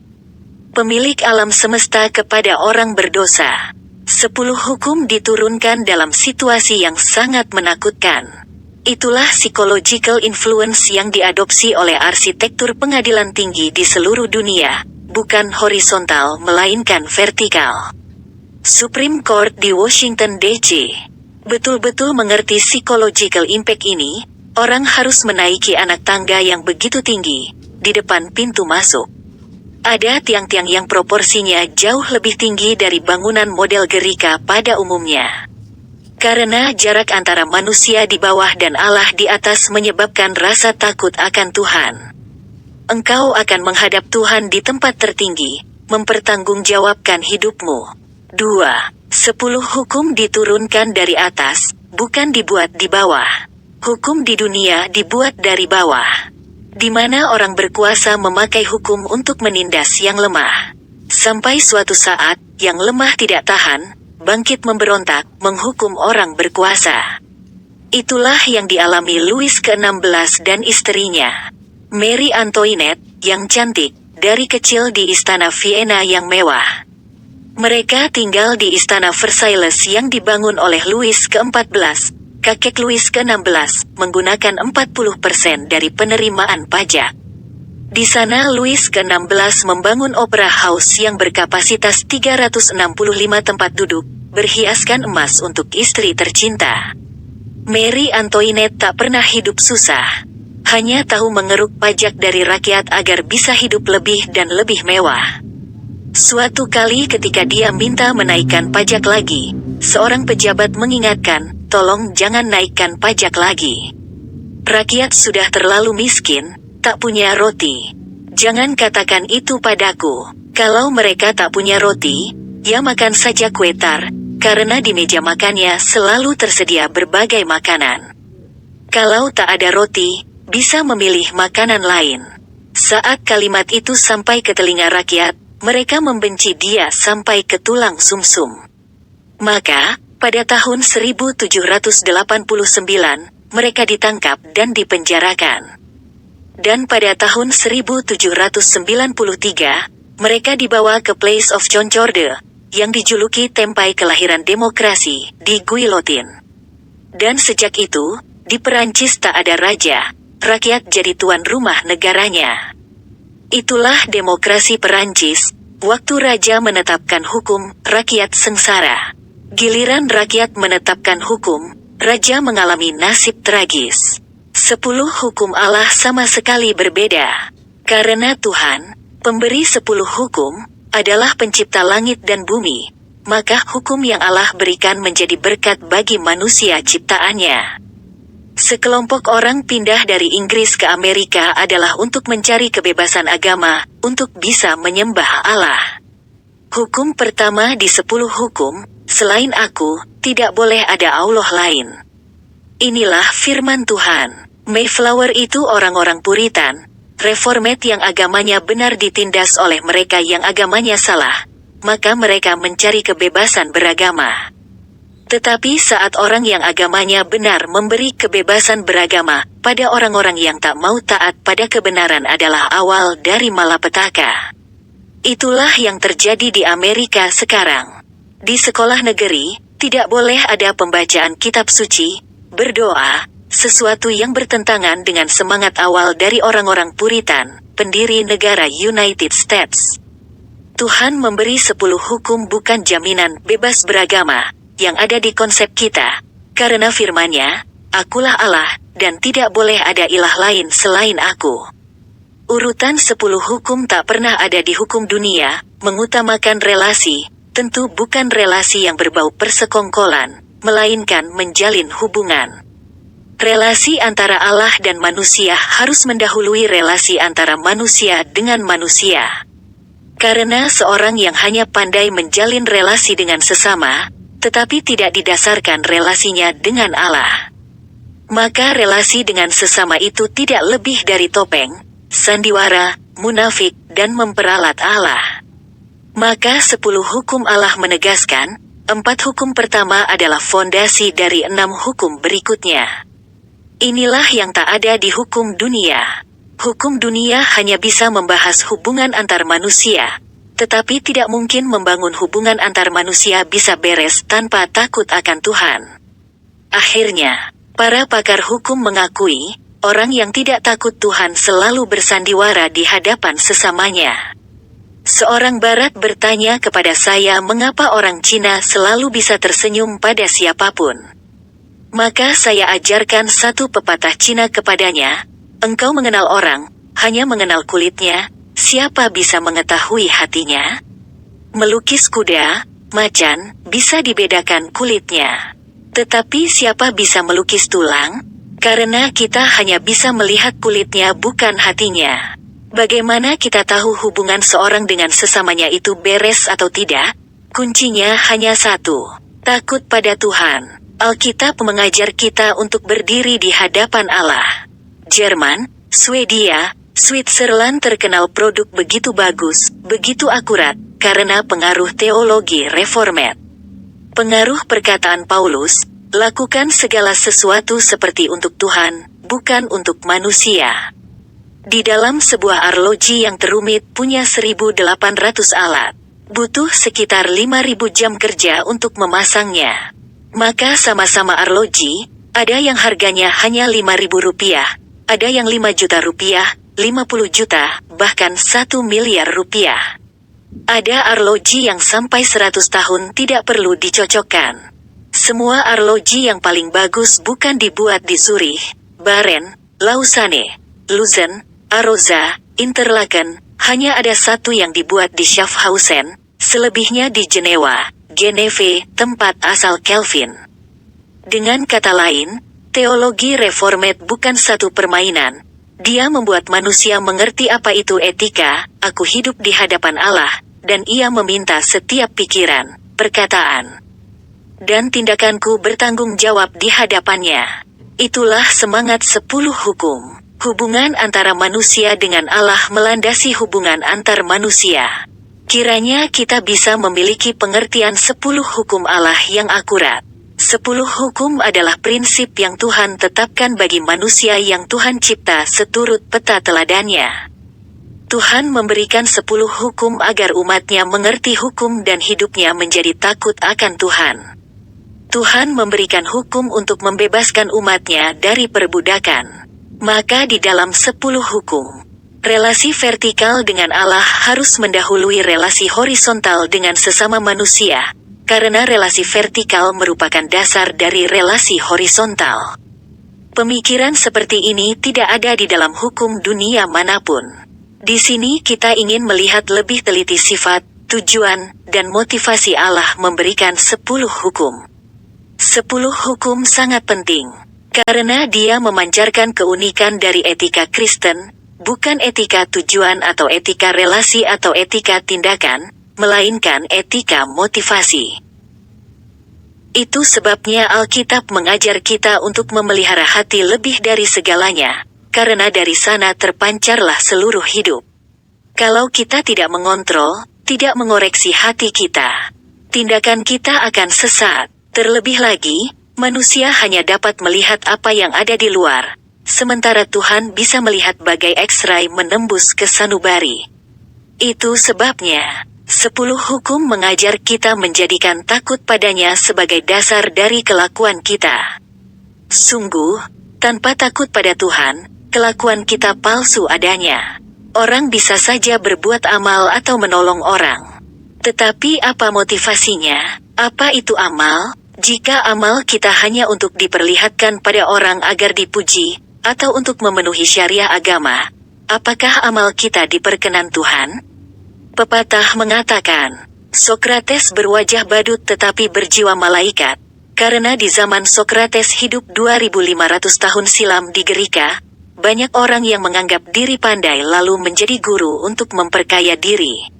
Pemilik alam semesta kepada orang berdosa. 10 hukum diturunkan dalam situasi yang sangat menakutkan. Itulah psychological influence yang diadopsi oleh arsitektur pengadilan tinggi di seluruh dunia, bukan horizontal melainkan vertikal. Supreme Court di Washington DC betul-betul mengerti psychological impact ini. Orang harus menaiki anak tangga yang begitu tinggi, di depan pintu masuk. Ada tiang-tiang yang proporsinya jauh lebih tinggi dari bangunan model Gerika pada umumnya. Karena jarak antara manusia di bawah dan Allah di atas menyebabkan rasa takut akan Tuhan. Engkau akan menghadap Tuhan di tempat tertinggi, mempertanggungjawabkan hidupmu. 2. 10 hukum diturunkan dari atas, bukan dibuat di bawah. Hukum di dunia dibuat dari bawah, di mana orang berkuasa memakai hukum untuk menindas yang lemah. Sampai suatu saat, yang lemah tidak tahan, bangkit memberontak, menghukum orang berkuasa. Itulah yang dialami Louis ke-16 dan istrinya, Marie Antoinette, yang cantik, dari kecil di istana Vienna yang mewah. Mereka tinggal di istana Versailles yang dibangun oleh Louis ke-14, kakek Louis ke-16, menggunakan 40% dari penerimaan pajak. Di sana Louis ke-16 membangun Opera House yang berkapasitas 365 tempat duduk, berhiaskan emas untuk istri tercinta. Marie Antoinette tak pernah hidup susah. Hanya tahu mengeruk pajak dari rakyat agar bisa hidup lebih dan lebih mewah. Suatu kali ketika dia minta menaikkan pajak lagi, seorang pejabat mengingatkan, tolong jangan naikkan pajak lagi. Rakyat sudah terlalu miskin, tak punya roti. Jangan katakan itu padaku. Kalau mereka tak punya roti, ya makan saja kue tar, karena di meja makannya selalu tersedia berbagai makanan. Kalau tak ada roti, bisa memilih makanan lain. Saat kalimat itu sampai ke telinga rakyat, mereka membenci dia sampai ke tulang sumsum. Maka, pada tahun 1789, mereka ditangkap dan dipenjarakan. Dan pada tahun 1793, mereka dibawa ke Place of Concorde, yang dijuluki tempai kelahiran demokrasi, di Guillotine. Dan sejak itu, di Perancis tak ada raja, rakyat jadi tuan rumah negaranya. Itulah demokrasi Perancis, waktu raja menetapkan hukum, rakyat sengsara. Giliran rakyat menetapkan hukum, raja mengalami nasib tragis. 10 hukum Allah sama sekali berbeda. Karena Tuhan, pemberi 10 hukum, adalah pencipta langit dan bumi, maka hukum yang Allah berikan menjadi berkat bagi manusia ciptaannya. Sekelompok orang pindah dari Inggris ke Amerika adalah untuk mencari kebebasan agama, untuk bisa menyembah Allah. Hukum pertama di 10 hukum, selain aku, tidak boleh ada Allah lain. Inilah firman Tuhan. Mayflower itu orang-orang Puritan, Reformed yang agamanya benar ditindas oleh mereka yang agamanya salah, maka mereka mencari kebebasan beragama. Tetapi saat orang yang agamanya benar memberi kebebasan beragama pada orang-orang yang tak mau taat pada kebenaran adalah awal dari malapetaka. Itulah yang terjadi di Amerika sekarang. Di sekolah negeri, tidak boleh ada pembacaan kitab suci, berdoa, sesuatu yang bertentangan dengan semangat awal dari orang-orang Puritan, pendiri negara United States. Tuhan memberi 10 hukum bukan jaminan bebas beragama, yang ada di konsep kita, karena firman-Nya, akulah Allah, dan tidak boleh ada ilah lain selain aku. Urutan 10 hukum tak pernah ada di hukum dunia, mengutamakan relasi, tentu bukan relasi yang berbau persekongkolan, melainkan menjalin hubungan. Relasi antara Allah dan manusia harus mendahului relasi antara manusia dengan manusia. Karena seorang yang hanya pandai menjalin relasi dengan sesama, tetapi tidak didasarkan relasinya dengan Allah, maka relasi dengan sesama itu tidak lebih dari topeng, sandiwara, munafik, dan memperalat Allah. Maka 10 hukum Allah menegaskan, 4 hukum pertama adalah fondasi dari 6 hukum berikutnya. Inilah yang tak ada di hukum dunia. Hukum dunia hanya bisa membahas hubungan antar manusia, tetapi tidak mungkin membangun hubungan antar manusia bisa beres tanpa takut akan Tuhan. Akhirnya, para pakar hukum mengakui, orang yang tidak takut Tuhan selalu bersandiwara di hadapan sesamanya. Seorang Barat bertanya kepada saya mengapa orang Cina selalu bisa tersenyum pada siapapun. Maka saya ajarkan satu pepatah Cina kepadanya, engkau mengenal orang, hanya mengenal kulitnya, siapa bisa mengetahui hatinya? Melukis kuda, macan, bisa dibedakan kulitnya. Tetapi siapa bisa melukis tulang? Karena kita hanya bisa melihat kulitnya bukan hatinya. Bagaimana kita tahu hubungan seorang dengan sesamanya itu beres atau tidak? Kuncinya hanya satu, takut pada Tuhan. Alkitab mengajar kita untuk berdiri di hadapan Allah. Jerman, Swedia, Switzerland terkenal produk begitu bagus, begitu akurat, karena pengaruh teologi reformed. Pengaruh perkataan Paulus, lakukan segala sesuatu seperti untuk Tuhan, bukan untuk manusia. Di dalam sebuah arloji yang terumit punya 1.800 alat, butuh sekitar 5.000 jam kerja untuk memasangnya. Maka sama-sama arloji, ada yang harganya hanya Rp5.000, ada yang Rp5.000.000, 50 juta, bahkan 1 miliar rupiah. Ada arloji yang sampai 100 tahun tidak perlu dicocokkan. Semua arloji yang paling bagus bukan dibuat di Zurich, Baren, Lausanne, Luzern, Arosa, Interlaken, hanya ada satu yang dibuat di Schaffhausen, selebihnya di Jenewa, Geneve, tempat asal Calvin. Dengan kata lain, teologi reformed bukan satu permainan. Dia membuat manusia mengerti apa itu etika, aku hidup di hadapan Allah, dan ia meminta setiap pikiran, perkataan, dan tindakanku bertanggung jawab di hadapannya. Itulah semangat 10 hukum. Hubungan antara manusia dengan Allah melandasi hubungan antar manusia. Kiranya kita bisa memiliki pengertian 10 hukum Allah yang akurat. 10 hukum adalah prinsip yang Tuhan tetapkan bagi manusia yang Tuhan cipta seturut peta teladannya. Tuhan memberikan 10 hukum agar umatnya mengerti hukum dan hidupnya menjadi takut akan Tuhan. Tuhan memberikan hukum untuk membebaskan umatnya dari perbudakan. Maka di dalam 10 hukum, relasi vertikal dengan Allah harus mendahului relasi horizontal dengan sesama manusia, karena relasi vertikal merupakan dasar dari relasi horizontal. Pemikiran seperti ini tidak ada di dalam hukum dunia manapun. Di sini kita ingin melihat lebih teliti sifat, tujuan, dan motivasi Allah memberikan 10 hukum. 10 hukum sangat penting, karena dia memancarkan keunikan dari etika Kristen, bukan etika tujuan atau etika relasi atau etika tindakan, melainkan etika motivasi. Itu sebabnya Alkitab mengajar kita untuk memelihara hati lebih dari segalanya, karena dari sana terpancarlah seluruh hidup. Kalau kita tidak mengontrol, tidak mengoreksi hati kita, tindakan kita akan sesat. Terlebih lagi, manusia hanya dapat melihat apa yang ada di luar, sementara Tuhan bisa melihat bagai X-ray menembus ke sanubari. Itu sebabnya 10 hukum mengajar kita menjadikan takut padanya sebagai dasar dari kelakuan kita. Sungguh, tanpa takut pada Tuhan, kelakuan kita palsu adanya. Orang bisa saja berbuat amal atau menolong orang. Tetapi apa motivasinya? Apa itu amal? Jika amal kita hanya untuk diperlihatkan pada orang agar dipuji, atau untuk memenuhi syariah agama, apakah amal kita diperkenan Tuhan? Pepatah mengatakan, Sokrates berwajah badut tetapi berjiwa malaikat, karena di zaman Sokrates hidup 2500 tahun silam di Gerika, banyak orang yang menganggap diri pandai lalu menjadi guru untuk memperkaya diri.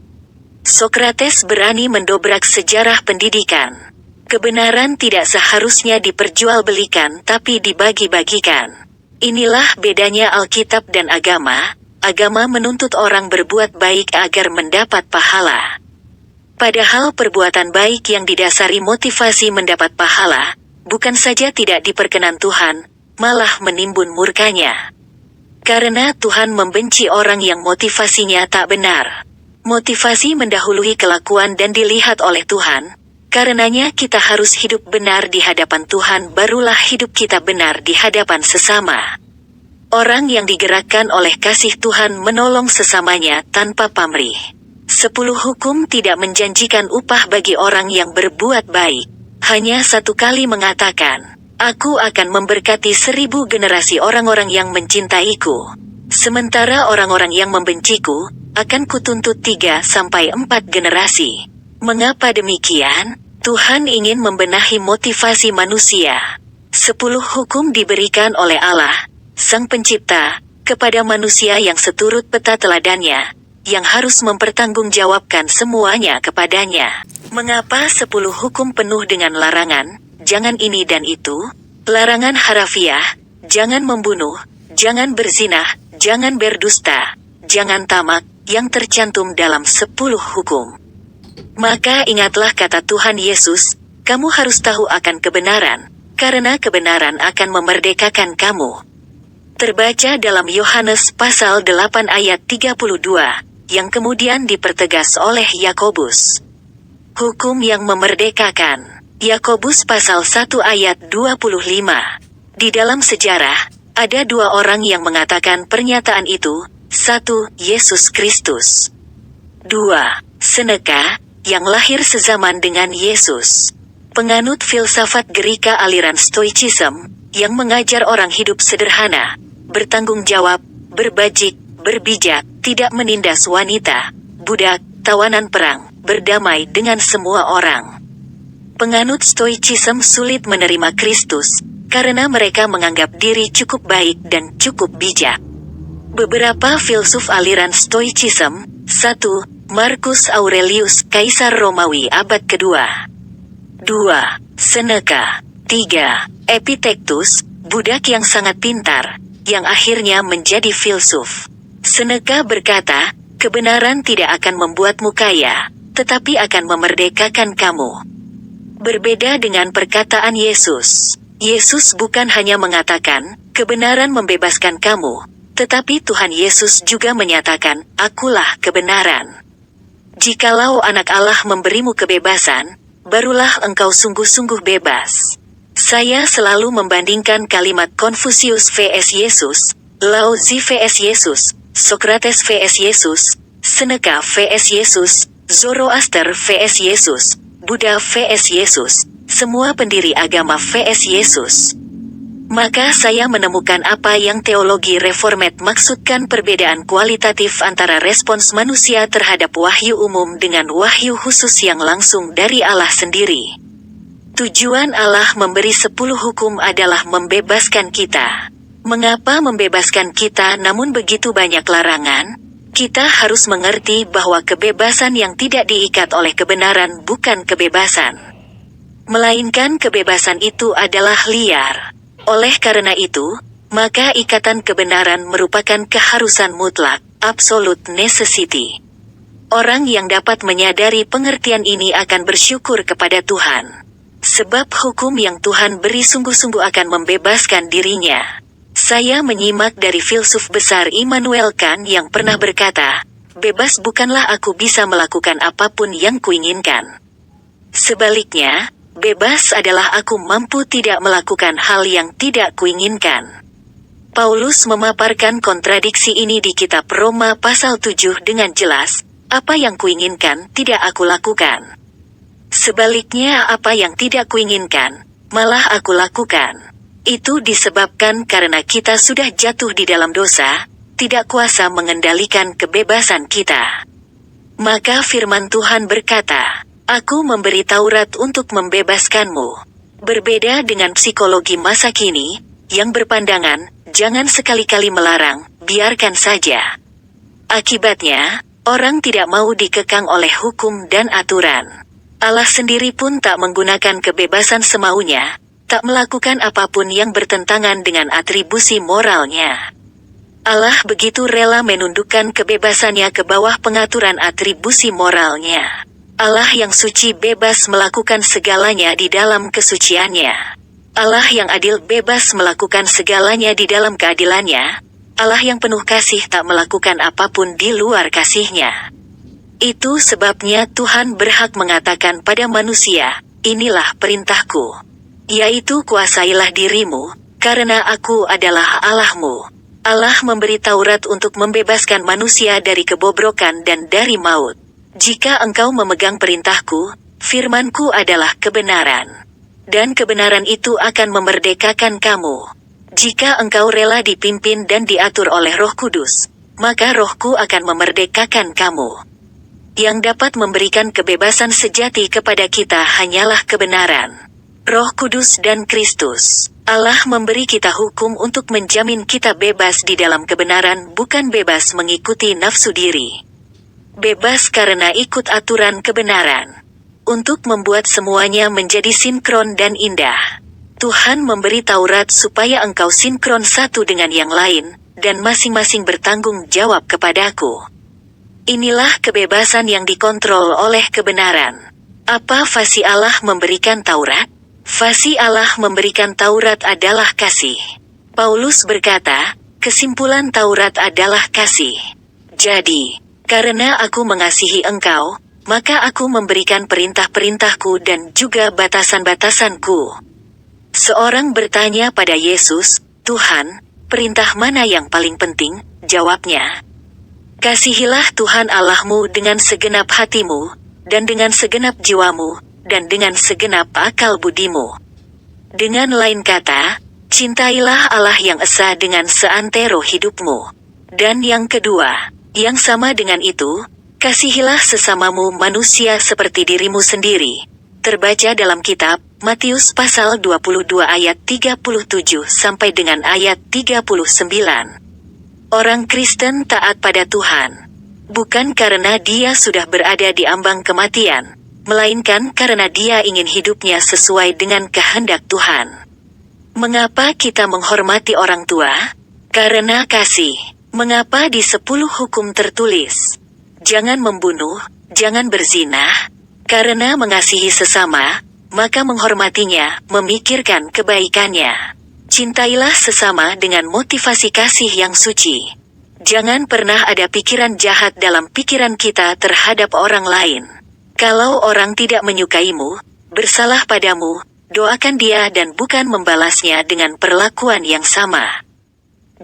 Sokrates berani mendobrak sejarah pendidikan. Kebenaran tidak seharusnya diperjualbelikan tapi dibagi-bagikan. Inilah bedanya Alkitab dan agama. Agama menuntut orang berbuat baik agar mendapat pahala. Padahal perbuatan baik yang didasari motivasi mendapat pahala, bukan saja tidak diperkenan Tuhan, malah menimbun murkanya. Karena Tuhan membenci orang yang motivasinya tak benar. Motivasi mendahului kelakuan dan dilihat oleh Tuhan. Karenanya kita harus hidup benar di hadapan Tuhan, barulah hidup kita benar di hadapan sesama. Orang yang digerakkan oleh kasih Tuhan menolong sesamanya tanpa pamrih. 10 hukum tidak menjanjikan upah bagi orang yang berbuat baik. Hanya satu kali mengatakan, Aku akan memberkati 1000 generasi orang-orang yang mencintaiku. Sementara orang-orang yang membenciku, akan kutuntut 3-4 generasi. Mengapa demikian? Tuhan ingin membenahi motivasi manusia. 10 hukum diberikan oleh Allah, Sang Pencipta, kepada manusia yang seturut peta teladannya, yang harus mempertanggungjawabkan semuanya kepadanya. Mengapa 10 hukum penuh dengan larangan, jangan ini dan itu? Larangan harafiah, jangan membunuh, jangan berzinah, jangan berdusta, jangan tamak, yang tercantum dalam 10 hukum. Maka ingatlah kata Tuhan Yesus, kamu harus tahu akan kebenaran, karena kebenaran akan memerdekakan kamu. Terbaca dalam Yohanes pasal 8 ayat 32, yang kemudian dipertegas oleh Yakobus. Hukum yang memerdekakan. Yakobus pasal 1 ayat 25. Di dalam sejarah, ada 2 orang yang mengatakan pernyataan itu. 1. Yesus Kristus. 2. Seneca, yang lahir sezaman dengan Yesus. Penganut filsafat Gerika aliran Stoicism, yang mengajar orang hidup sederhana, bertanggung jawab, berbajik, berbijak, tidak menindas wanita, budak, tawanan perang, berdamai dengan semua orang. Penganut Stoicism sulit menerima Kristus, karena mereka menganggap diri cukup baik dan cukup bijak. Beberapa filsuf aliran Stoicism, 1. Marcus Aurelius, Kaisar Romawi abad kedua. 2. Seneca. 3. Epictetus, budak yang sangat pintar, yang akhirnya menjadi filsuf. Seneca berkata, kebenaran tidak akan membuatmu kaya, tetapi akan memerdekakan kamu. Berbeda dengan perkataan Yesus. Yesus bukan hanya mengatakan, kebenaran membebaskan kamu, tetapi Tuhan Yesus juga menyatakan, Akulah kebenaran. Jikalau Anak Allah memberimu kebebasan, barulah engkau sungguh-sungguh bebas. Saya selalu membandingkan kalimat Konfusius vs Yesus, Lao Tzu vs Yesus, Sokrates vs Yesus, Seneca vs Yesus, Zoroaster vs Yesus, Buddha vs Yesus, semua pendiri agama vs Yesus. Maka saya menemukan apa yang teologi reformat maksudkan perbedaan kualitatif antara respons manusia terhadap wahyu umum dengan wahyu khusus yang langsung dari Allah sendiri. Tujuan Allah memberi 10 hukum adalah membebaskan kita. Mengapa membebaskan kita namun begitu banyak larangan? Kita harus mengerti bahwa kebebasan yang tidak diikat oleh kebenaran bukan kebebasan. Melainkan kebebasan itu adalah liar. Oleh karena itu, maka ikatan kebenaran merupakan keharusan mutlak, absolute necessity. Orang yang dapat menyadari pengertian ini akan bersyukur kepada Tuhan. Sebab hukum yang Tuhan beri sungguh-sungguh akan membebaskan dirinya. Saya menyimak dari filsuf besar Immanuel Kant yang pernah berkata, "Bebas bukanlah aku bisa melakukan apapun yang kuinginkan. Sebaliknya, bebas adalah aku mampu tidak melakukan hal yang tidak kuinginkan." Paulus memaparkan kontradiksi ini di kitab Roma pasal 7 dengan jelas, "Apa yang kuinginkan tidak aku lakukan. Sebaliknya apa yang tidak kuinginkan, malah aku lakukan." Itu disebabkan karena kita sudah jatuh di dalam dosa, tidak kuasa mengendalikan kebebasan kita. Maka firman Tuhan berkata, "Aku memberi Taurat untuk membebaskanmu." Berbeda dengan psikologi masa kini, yang berpandangan, jangan sekali-kali melarang, biarkan saja. Akibatnya, orang tidak mau dikekang oleh hukum dan aturan. Allah sendiri pun tak menggunakan kebebasan semaunya, tak melakukan apapun yang bertentangan dengan atribusi moralnya. Allah begitu rela menundukkan kebebasannya ke bawah pengaturan atribusi moralnya. Allah yang suci bebas melakukan segalanya di dalam kesuciannya. Allah yang adil bebas melakukan segalanya di dalam keadilannya. Allah yang penuh kasih tak melakukan apapun di luar kasihnya. Itu sebabnya Tuhan berhak mengatakan pada manusia, "Inilah perintahku, yaitu kuasailah dirimu, karena aku adalah Allahmu." Allah memberi Taurat untuk membebaskan manusia dari kebobrokan dan dari maut. "Jika engkau memegang perintahku, firmanku adalah kebenaran. Dan kebenaran itu akan memerdekakan kamu. Jika engkau rela dipimpin dan diatur oleh Roh Kudus, maka Rohku akan memerdekakan kamu." Yang dapat memberikan kebebasan sejati kepada kita hanyalah kebenaran. Roh Kudus dan Kristus. Allah memberi kita hukum untuk menjamin kita bebas di dalam kebenaran, bukan bebas mengikuti nafsu diri. Bebas karena ikut aturan kebenaran. Untuk membuat semuanya menjadi sinkron dan indah, Tuhan memberi Taurat supaya engkau sinkron satu dengan yang lain, dan masing-masing bertanggung jawab kepadaku. Inilah kebebasan yang dikontrol oleh kebenaran. Apa fasi Allah memberikan Taurat? Fasi Allah memberikan Taurat adalah kasih. Paulus berkata, kesimpulan Taurat adalah kasih. Jadi, karena aku mengasihi engkau, maka aku memberikan perintah-perintahku dan juga batasan-batasanku. Seorang bertanya pada Yesus, "Tuhan, perintah mana yang paling penting?" Jawabnya, "Kasihilah Tuhan Allahmu dengan segenap hatimu, dan dengan segenap jiwamu, dan dengan segenap akal budimu." Dengan lain kata, cintailah Allah yang esa dengan seantero hidupmu. Dan yang kedua, yang sama dengan itu, kasihilah sesamamu manusia seperti dirimu sendiri. Terbaca dalam kitab Matius pasal 22 ayat 37 sampai dengan ayat 39. Orang Kristen taat pada Tuhan, bukan karena dia sudah berada di ambang kematian, melainkan karena dia ingin hidupnya sesuai dengan kehendak Tuhan. Mengapa kita menghormati orang tua? Karena kasih. Mengapa di 10 hukum tertulis, "Jangan membunuh, jangan berzinah"? Karena mengasihi sesama, maka menghormatinya, memikirkan kebaikannya. Cintailah sesama dengan motivasi kasih yang suci. Jangan pernah ada pikiran jahat dalam pikiran kita terhadap orang lain. Kalau orang tidak menyukaimu, bersalah padamu, doakan dia dan bukan membalasnya dengan perlakuan yang sama.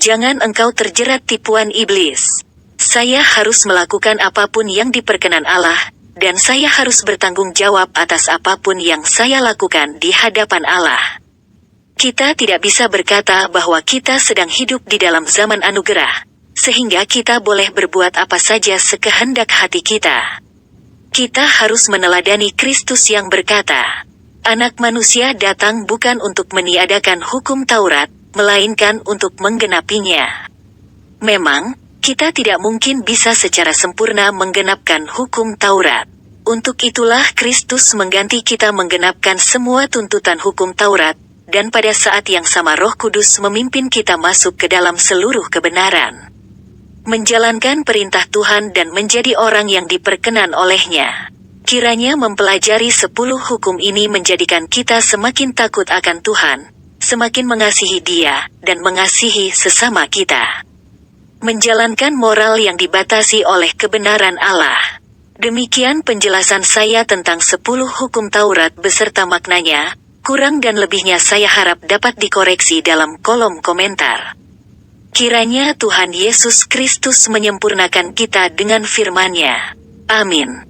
Jangan engkau terjerat tipuan iblis. Saya harus melakukan apapun yang diperkenan Allah, dan saya harus bertanggung jawab atas apapun yang saya lakukan di hadapan Allah. Kita tidak bisa berkata bahwa kita sedang hidup di dalam zaman anugerah, sehingga kita boleh berbuat apa saja sekehendak hati kita. Kita harus meneladani Kristus yang berkata, Anak Manusia datang bukan untuk meniadakan hukum Taurat, melainkan untuk menggenapinya. Memang, kita tidak mungkin bisa secara sempurna menggenapkan hukum Taurat. Untuk itulah Kristus mengganti kita menggenapkan semua tuntutan hukum Taurat, dan pada saat yang sama Roh Kudus memimpin kita masuk ke dalam seluruh kebenaran. Menjalankan perintah Tuhan dan menjadi orang yang diperkenan olehnya. Kiranya mempelajari 10 hukum ini menjadikan kita semakin takut akan Tuhan, semakin mengasihi Dia, dan mengasihi sesama kita. Menjalankan moral yang dibatasi oleh kebenaran Allah. Demikian penjelasan saya tentang 10 hukum Taurat beserta maknanya. Kurang dan lebihnya saya harap dapat dikoreksi dalam kolom komentar. Kiranya Tuhan Yesus Kristus menyempurnakan kita dengan firman-Nya. Amin.